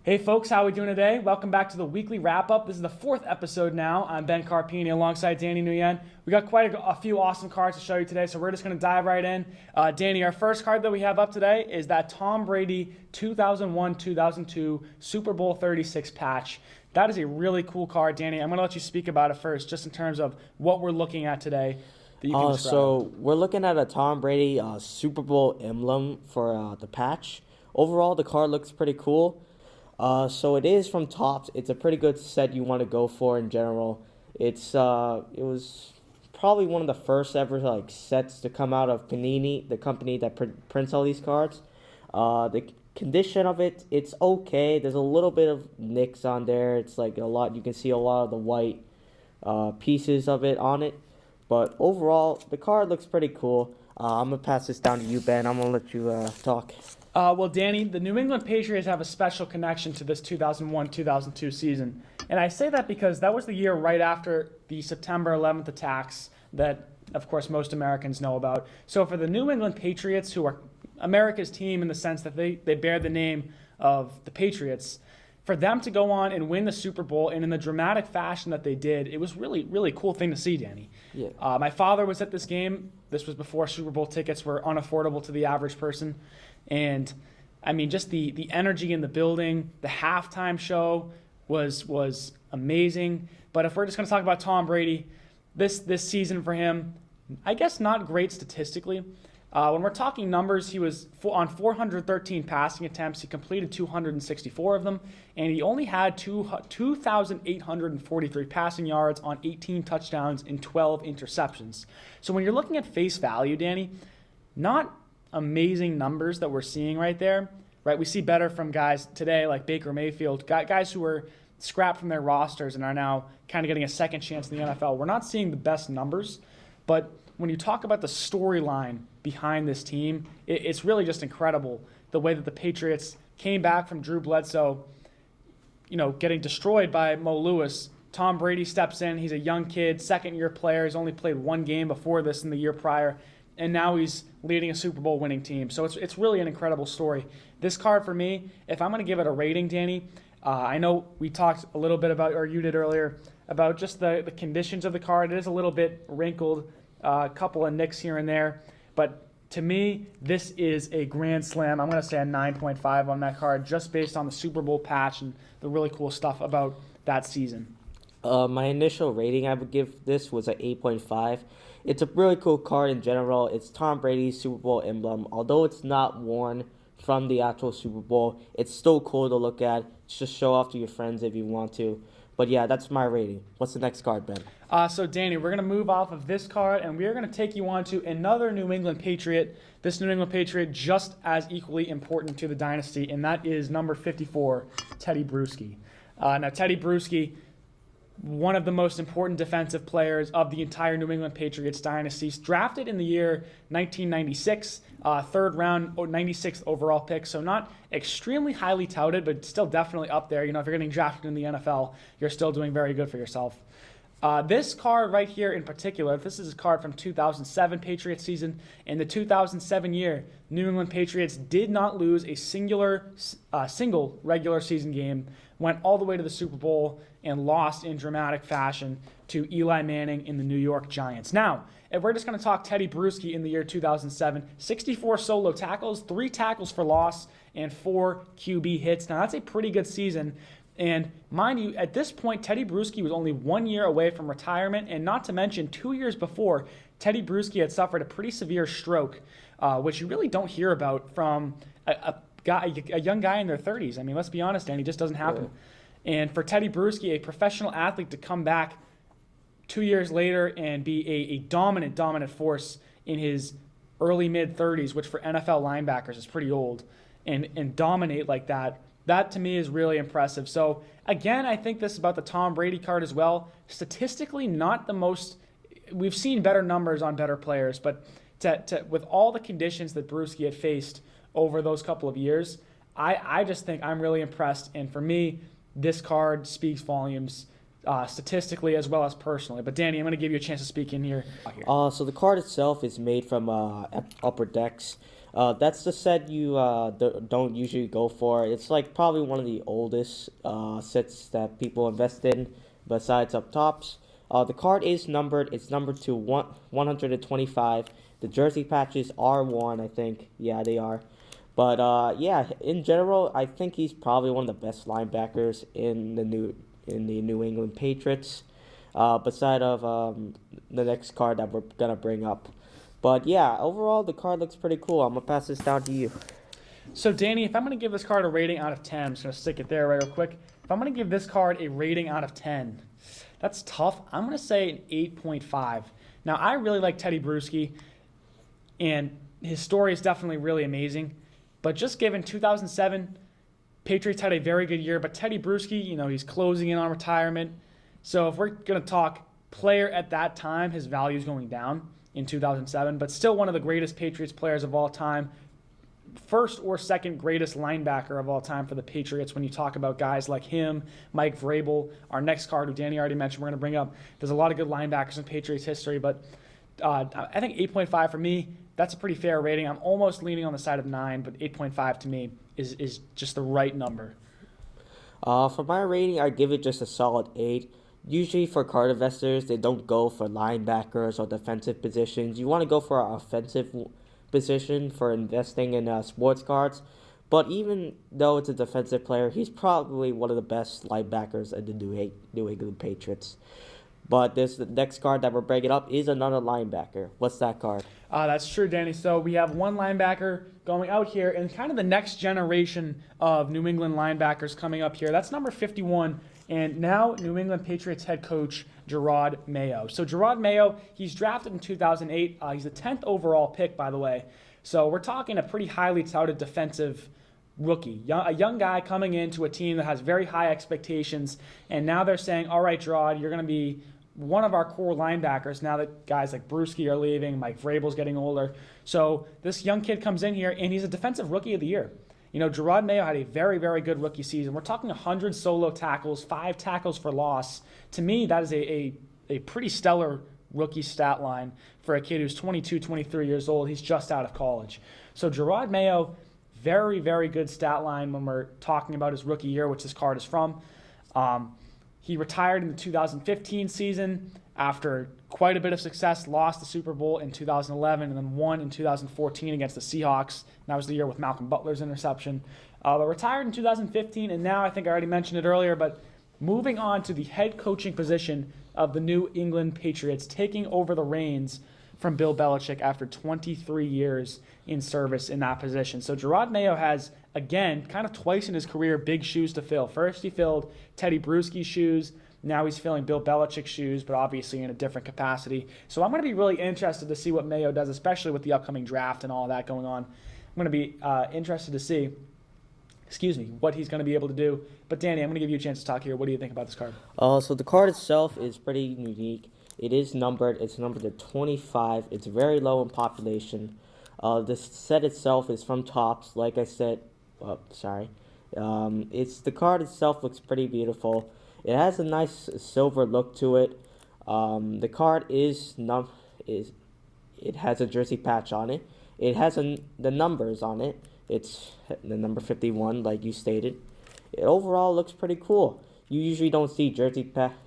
Hey folks, how are we doing today? Welcome back to the weekly wrap-up. This is the fourth episode now. I'm Ben Carpine alongside Danny Nguyen. We got quite a few awesome cards to show you today, so we're just going to dive right in. Danny, our first card that we have up today is that Tom Brady 2001-2002 Super Bowl 36 patch. That is a really cool card, Danny. I'm going to let you speak about it first, just in terms of what we're looking at today that you can describe. So we're looking at a Tom Brady Super Bowl emblem for the patch. Overall, the card looks pretty cool. So it is from Topps. It's a pretty good set you want to go for in general. It was probably one of the first ever sets to come out of Panini, the company that prints all these cards. The condition of it's okay. There's a little bit of nicks on there. It's like a lot. You can see a lot of the white pieces of it on it. But overall, the card looks pretty cool. I'm going to pass this down to you, Ben. I'm going to let you talk. Well, Danny, the New England Patriots have a special connection to this 2001-2002 season. And I say that because that was the year right after the September 11th attacks that, of course, most Americans know about. So for the New England Patriots, who are America's team in the sense that they bear the name of the Patriots, for them to go on and win the Super Bowl and in the dramatic fashion that they did, it was really, really cool thing to see, Danny. Yeah. My father was at this game. This was before Super Bowl tickets were unaffordable to the average person. And, I mean, just the energy in the building, the halftime show was amazing. But if we're just going to talk about Tom Brady, this season for him, I guess not great statistically. When we're talking numbers, he was on 413 passing attempts. He completed 264 of them, and he only had 2,843 passing yards on 18 touchdowns and 12 interceptions. So when you're looking at face value, Danny, not amazing numbers that we're seeing right there, right? We see better from guys today like Baker Mayfield, guys who were scrapped from their rosters and are now kind of getting a second chance in the NFL. We're not seeing the best numbers, but when you talk about the storyline behind this team, it's really just incredible the way that the Patriots came back from Drew Bledsoe, getting destroyed by Mo Lewis. Tom Brady steps in. He's a young kid, second-year player. He's only played one game before this in the year prior, and now he's leading a Super Bowl winning team. So it's really an incredible story. This card for me, if I'm going to give it a rating, Danny, I know we talked a little bit about, or you did earlier, about just the conditions of the card. It is a little bit wrinkled, a couple of nicks here and there. But to me, this is a grand slam. I'm going to say a 9.5 on that card just based on the Super Bowl patch and the really cool stuff about that season. My initial rating I would give this was an 8.5. It's a really cool card in general. It's Tom Brady's Super Bowl emblem. Although it's not worn from the actual Super Bowl, it's still cool to look at. Just show off to your friends if you want to. But yeah, that's my rating. What's the next card, Ben? So Danny, we're going to move off of this card, and we're going to take you on to another New England Patriot. This New England Patriot just as equally important to the dynasty, and that is number 54, Teddy Bruschi. Now, Teddy Bruschi, one of the most important defensive players of the entire New England Patriots dynasty. Drafted in the year 1996, third round, 96th overall pick. So not extremely highly touted, but still definitely up there. If you're getting drafted in the NFL, you're still doing very good for yourself. This card right here in particular, this is a card from 2007 Patriots season. In the 2007 year, New England Patriots did not lose a single regular season game, went all the way to the Super Bowl, and lost in dramatic fashion to Eli Manning in the New York Giants. Now, if we're just going to talk Teddy Bruschi in the year 2007, 64 solo tackles, 3 tackles for loss, and 4 QB hits. Now, that's a pretty good season. And mind you, at this point, Teddy Bruschi was only 1 year away from retirement, and not to mention 2 years before, Teddy Bruschi had suffered a pretty severe stroke, which you really don't hear about from a young guy in their 30s. I mean, let's be honest, Danny, it just doesn't happen. Yeah. And for Teddy Bruschi, a professional athlete, to come back 2 years later and be a dominant force in his early mid-30s, which for NFL linebackers is pretty old, and dominate like that, that to me is really impressive. So again, I think this is about the Tom Brady card as well. Statistically, not the most. We've seen better numbers on better players, but with all the conditions that Bruschi had faced over those couple of years, I just think I'm really impressed. And for me, this card speaks volumes statistically as well as personally. But Danny, I'm going to give you a chance to speak in here. So the card itself is made from Upper Decks. That's the set you don't usually go for. It's like probably one of the oldest sets that people invest in, besides up tops. The card is numbered. It's numbered to 125. The jersey patches are worn, I think. Yeah, they are. But yeah, in general, I think he's probably one of the best linebackers in the New England Patriots. Beside of the next card that we're gonna bring up. But yeah, overall the card looks pretty cool. I'm gonna pass this down to you. So Danny, if I'm going to give this card a rating out of 10, I'm just going to stick it there right real quick. If I'm going to give this card a rating out of 10, that's tough. I'm going to say an 8.5. Now, I really like Teddy Bruschi, and his story is definitely really amazing. But just given 2007, Patriots had a very good year, but Teddy Bruschi, he's closing in on retirement. So if we're going to talk player at that time, his value is going down in 2007, but still one of the greatest Patriots players of all time. First or second greatest linebacker of all time for the Patriots when you talk about guys like him, Mike Vrabel. Our next card, who Danny already mentioned, we're going to bring up. There's a lot of good linebackers in Patriots history, but I think 8.5 for me, that's a pretty fair rating. I'm almost leaning on the side of 9, but 8.5 to me is just the right number. For my rating, I give it just a solid 8. Usually for card investors, they don't go for linebackers or defensive positions. You want to go for an offensive position for investing in sports cards. But even though it's a defensive player, he's probably one of the best linebackers in the New England Patriots. But the next card that we're bringing up is another linebacker. What's that card? That's true, Danny. So we have one linebacker going out here, and kind of the next generation of New England linebackers coming up here. That's number 51, and now New England Patriots head coach Jerod Mayo. So Jerod Mayo, he's drafted in 2008. He's the 10th overall pick, by the way. So we're talking a pretty highly touted defensive rookie, a young guy coming into a team that has very high expectations, and now they're saying, all right, Jerod, you're going to be one of our core linebackers now that guys like Bruschi are leaving, Mike Vrabel's getting older. So this young kid comes in here, and he's a defensive rookie of the year. Jerod Mayo had a very, very good rookie season. We're talking 100 solo tackles, 5 tackles for loss. To me, that is a pretty stellar rookie stat line for a kid who's 22, 23 years old. He's just out of college. So Jerod Mayo, very, very good stat line when we're talking about his rookie year, which this card is from. He retired in the 2015 season after quite a bit of success, lost the Super Bowl in 2011, and then won in 2014 against the Seahawks. And that was the year with Malcolm Butler's interception. But retired in 2015, and now I think I already mentioned it earlier, but moving on to the head coaching position of the New England Patriots, taking over the reins from Bill Belichick after 23 years in service in that position. So Jerod Mayo has, again, kind of twice in his career, big shoes to fill. First, he filled Teddy Bruschi's shoes. Now he's filling Bill Belichick's shoes, but obviously in a different capacity. So I'm going to be really interested to see what Mayo does, especially with the upcoming draft and all that going on. I'm going to be interested to see, what he's going to be able to do. But Danny, I'm going to give you a chance to talk here. What do you think about this card? So the card itself is pretty unique. It is numbered. It's numbered to 25. It's very low in population. This set itself is from Topps. Like I said, the card itself looks pretty beautiful. It has a nice silver look to it. The card it has a jersey patch on it. It has the numbers on it. It's the number 51, like you stated. It overall looks pretty cool. You usually don't see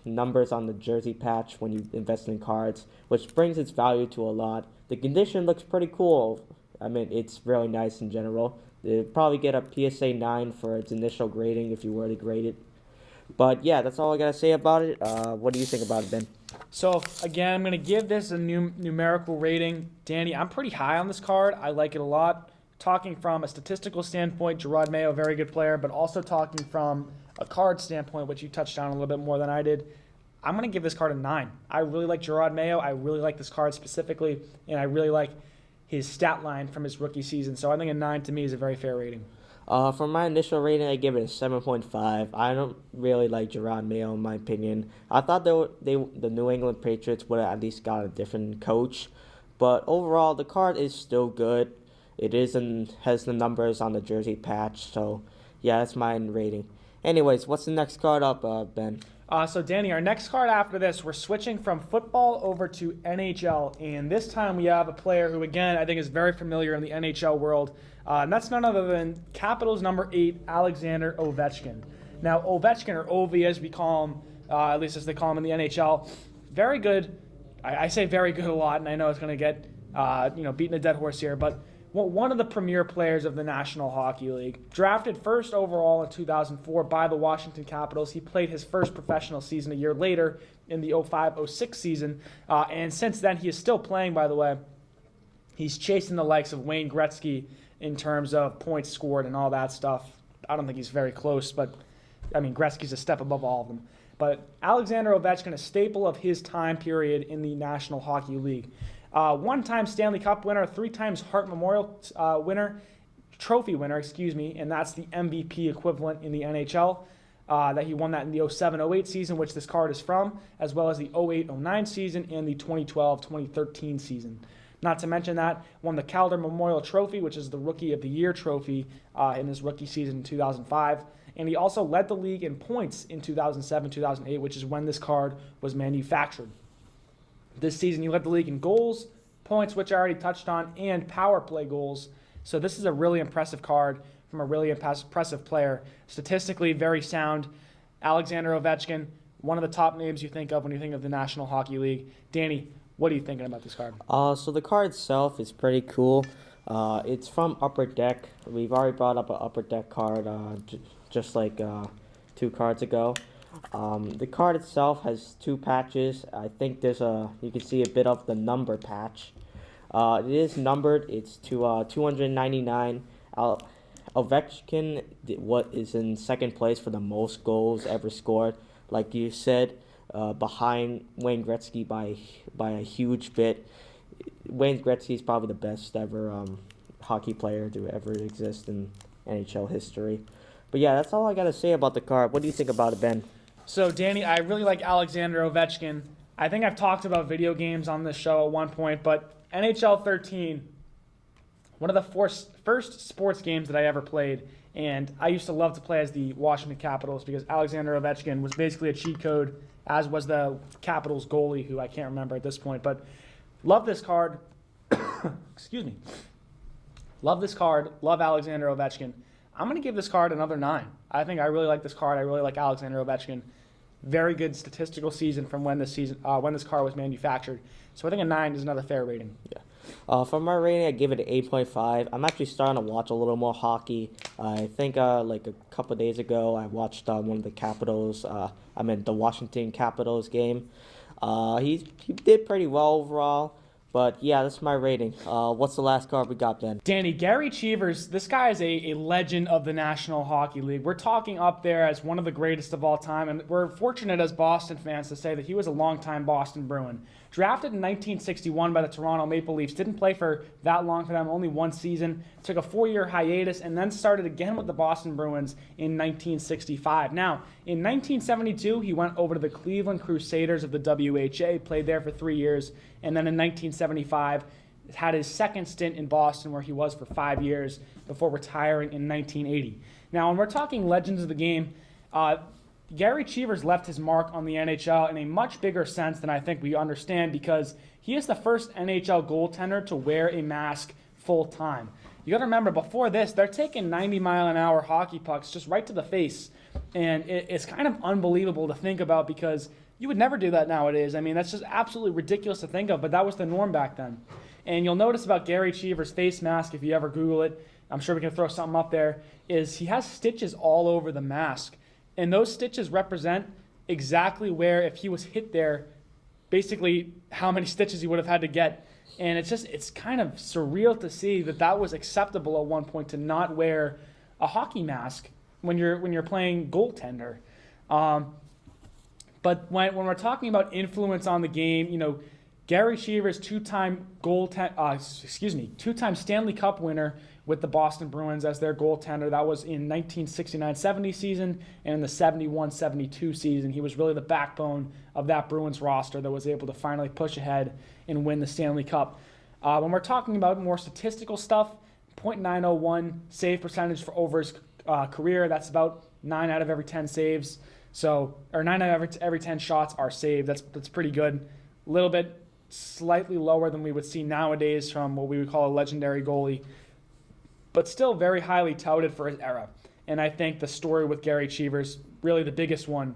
numbers on the jersey patch when you invest in cards, which brings its value to a lot. The condition looks pretty cool. I mean, it's really nice in general. It'd probably get a PSA 9 for its initial grading if you were to grade it. But yeah, that's all I gotta say about it. What do you think about it, Ben? So again, I'm going to give this a numerical rating. Danny, I'm pretty high on this card. I like it a lot. Talking from a statistical standpoint, Jerod Mayo, very good player, but also talking from a card standpoint, which you touched on a little bit more than I did, I'm going to give this card a 9. I really like Jerod Mayo. I really like this card specifically, and I really like his stat line from his rookie season. So I think a 9 to me is a very fair rating. For my initial rating, I give it a 7.5. I don't really like Jerod Mayo, in my opinion. I thought the New England Patriots would have at least got a different coach. But overall, the card is still good. It has the numbers on the jersey patch. So, yeah, that's my rating. Anyways, what's the next card up, Ben? So Danny, our next card after this, we're switching from football over to NHL, and this time we have a player who, again, I think is very familiar in the NHL world, and that's none other than Capitals number 8, Alexander Ovechkin. Now, Ovechkin, or Ovi as we call him, at least as they call him in the NHL, very good. I say very good a lot, and I know it's going to get beating a dead horse here, but one of the premier players of the National Hockey League. Drafted first overall in 2004 by the Washington Capitals. He played his first professional season a year later in the 05-06 season. And since then, he is still playing, by the way. He's chasing the likes of Wayne Gretzky in terms of points scored and all that stuff. I don't think he's very close, but, I mean, Gretzky's a step above all of them. But Alexander Ovechkin, a staple of his time period in the National Hockey League. One-time Stanley Cup winner, 3 times Hart Memorial trophy winner, and that's the MVP equivalent in the NHL. That he won that in the 07-08 season, which this card is from, as well as the 08-09 season and the 2012-2013 season. Not to mention that, won the Calder Memorial Trophy, which is the Rookie of the Year trophy in his rookie season in 2005. And he also led the league in points in 2007-2008, which is when this card was manufactured. This season, he led the league in goals, points, which I already touched on, and power play goals. So this is a really impressive card from a really impressive player. Statistically, very sound. Alexander Ovechkin, one of the top names you think of when you think of the National Hockey League. Danny, what are you thinking about this card? So the card itself is pretty cool. It's from Upper Deck. We've already brought up an Upper Deck card just like 2 cards ago. The card itself has 2 patches. I think you can see a bit of the number patch. It is numbered. It's to 299. Ovechkin is in second place for the most goals ever scored. Like you said, behind Wayne Gretzky by a huge bit. Wayne Gretzky is probably the best ever hockey player to ever exist in NHL history. But yeah, that's all I got to say about the card. What do you think about it, Ben? So, Danny, I really like Alexander Ovechkin. I think I've talked about video games on this show at one point, but NHL 13, one of the first sports games that I ever played, and I used to love to play as the Washington Capitals because Alexander Ovechkin was basically a cheat code, as was the Capitals goalie, who I can't remember at this point. But love this card. Excuse me. Love this card. Love Alexander Ovechkin. I'm going to give this card another 9. I think I really like this card. I really like Alexander Ovechkin. Very good statistical season from when this card was manufactured. So I think a 9 is another fair rating. Yeah. For my rating, I give it an 8.5. I'm actually starting to watch a little more hockey. I think like a couple days ago, I watched one of the the Washington Capitals game. He did pretty well overall. But yeah, that's my rating. What's the last card we got, Ben? Danny, Gary Cheevers, this guy is a legend of the National Hockey League. We're talking up there as one of the greatest of all time, and we're fortunate as Boston fans to say that he was a longtime Boston Bruin. Drafted in 1961 by the Toronto Maple Leafs, didn't play for that long for them, only 1 season, took a 4-year hiatus, and then started again with the Boston Bruins in 1965. Now, in 1972, he went over to the Cleveland Crusaders of the WHA, played there for 3 years, and then in 1975, had his second stint in Boston where he was for 5 years before retiring in 1980. Now, when we're talking legends of the game, Gary Cheevers left his mark on the NHL in a much bigger sense than I think we understand because he is the first NHL goaltender to wear a mask full time. You got to remember, before this, they're taking 90-mile-an-hour hockey pucks just right to the face, and it's kind of unbelievable to think about because you would never do that nowadays. I mean, that's just absolutely ridiculous to think of, but that was the norm back then. And you'll notice about Gary Cheevers' face mask, if you ever Google it, I'm sure we can throw something up there, is he has stitches all over the mask. And those stitches represent exactly where, if he was hit there, basically how many stitches he would have had to get. And it's kind of surreal to see that was acceptable at one point to not wear a hockey mask when you're playing goaltender. But when we're talking about influence on the game, Gary Cheevers, two-time Stanley Cup winner with the Boston Bruins as their goaltender. That was in 1969-70 season and in the 71-72 season. He was really the backbone of that Bruins roster that was able to finally push ahead and win the Stanley Cup. When we're talking about more statistical stuff, .901 save percentage for over his career. That's about 9 out of every 10 saves. So, or 9 out of every 10 shots are saved. That's pretty good. A little bit slightly lower than we would see nowadays from what we would call a legendary goalie, but still very highly touted for his era. And I think the story with Gary Cheevers, really the biggest one,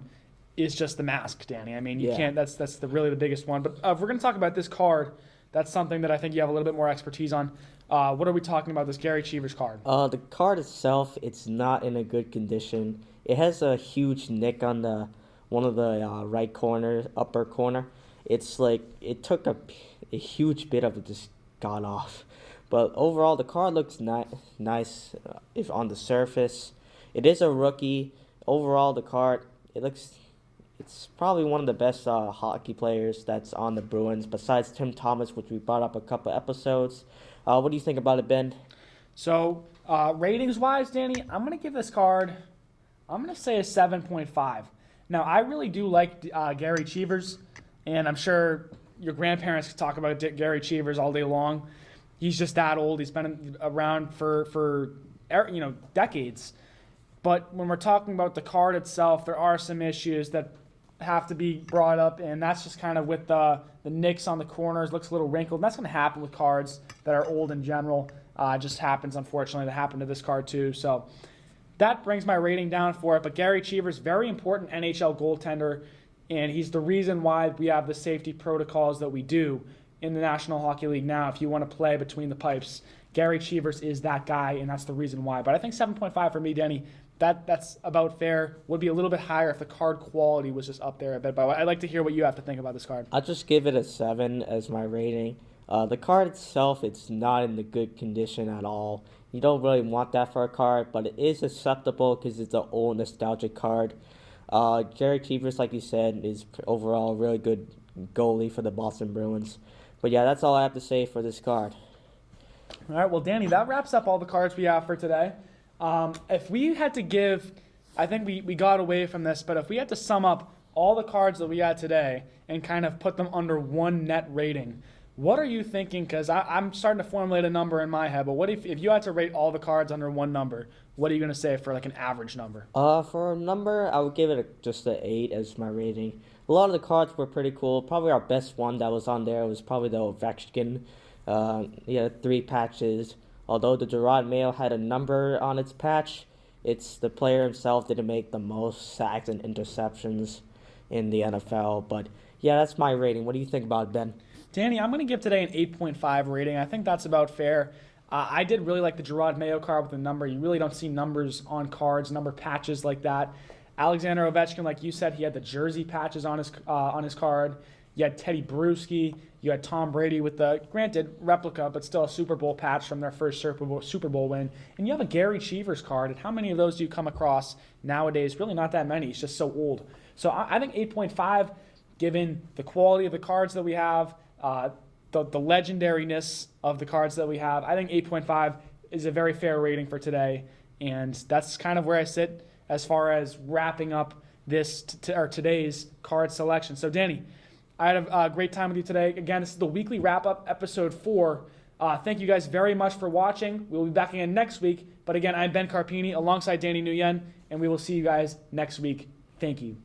is just the mask, Danny. I mean, you can't. That's really the biggest one. But if we're going to talk about this card, that's something that I think you have a little bit more expertise on. What are we talking about? This Gary Cheevers card? The card itself, it's not in a good condition. It has a huge nick on the one of the right corner, upper corner. It's like it took a huge bit of it just got off. But overall, the card looks nice if on the surface. It is a rookie. Overall, the card, it's probably one of the best hockey players that's on the Bruins, besides Tim Thomas, which we brought up a couple episodes. What do you think about it, Ben? So, ratings-wise, Danny, I'm going to give this card, I'm going to say a 7.5. Now, I really do like Gary Cheevers, and I'm sure your grandparents could talk about Gary Cheevers all day long. He's just that old. He's been around for decades. But when we're talking about the card itself, there are some issues that have to be brought up, and that's just kind of with the nicks on the corners. Looks a little wrinkled. And that's going to happen with cards that are old in general. It just happens, unfortunately. That happened to this card too. So that brings my rating down for it. But Gary Cheevers, very important NHL goaltender, and he's the reason why we have the safety protocols that we do in the National Hockey League now. If you want to play between the pipes, Gary Cheevers is that guy, and that's the reason why. But I think 7.5 for me, Denny, that's about fair. Would be a little bit higher if the card quality was just up there a bit. But I'd like to hear what you have to think about this card. I'll just give it a 7 as my rating. The card itself, it's not in the good condition at all. You don't really want that for a card, but it is acceptable because it's an old nostalgic card. Jerod Cheevers, like you said, is overall a really good goalie for the Boston Bruins. But yeah, that's all I have to say for this card. All right, well, Danny, that wraps up all the cards we have for today. If we had to give, I think we got away from this, but if we had to sum up all the cards that we had today and kind of put them under one net rating, what are you thinking? Because I'm starting to formulate a number in my head, but what if you had to rate all the cards under one number, what are you going to say for like an average number? For a number, I would give it just an 8 as my rating. A lot of the cards were pretty cool. Probably our best one that was on there was probably the Ovechkin. He had 3 patches. Although the Jerod Mayo had a number on its patch, it's the player himself didn't make the most sacks and interceptions in the NFL. But yeah, that's my rating. What do you think about it, Ben? Danny, I'm going to give today an 8.5 rating. I think that's about fair. I did really like the Jerod Mayo card with the number. You really don't see numbers on cards, number patches like that. Alexander Ovechkin, like you said, he had the jersey patches on his card. You had Teddy Bruschi. You had Tom Brady with the, granted, replica, but still a Super Bowl patch from their first Super Bowl win. And you have a Gary Cheevers card. And how many of those do you come across nowadays? Really not that many. It's just so old. So I think 8.5, given the quality of the cards that we have, the legendariness of the cards that we have, I think 8.5 is a very fair rating for today. And that's kind of where I sit as far as wrapping up this today's card selection. So, Danny, I had a great time with you today. Again, this is the weekly wrap-up, episode 4. Thank you guys very much for watching. We'll be back again next week. But again, I'm Ben Carpine alongside Danny Nguyen, and we will see you guys next week. Thank you.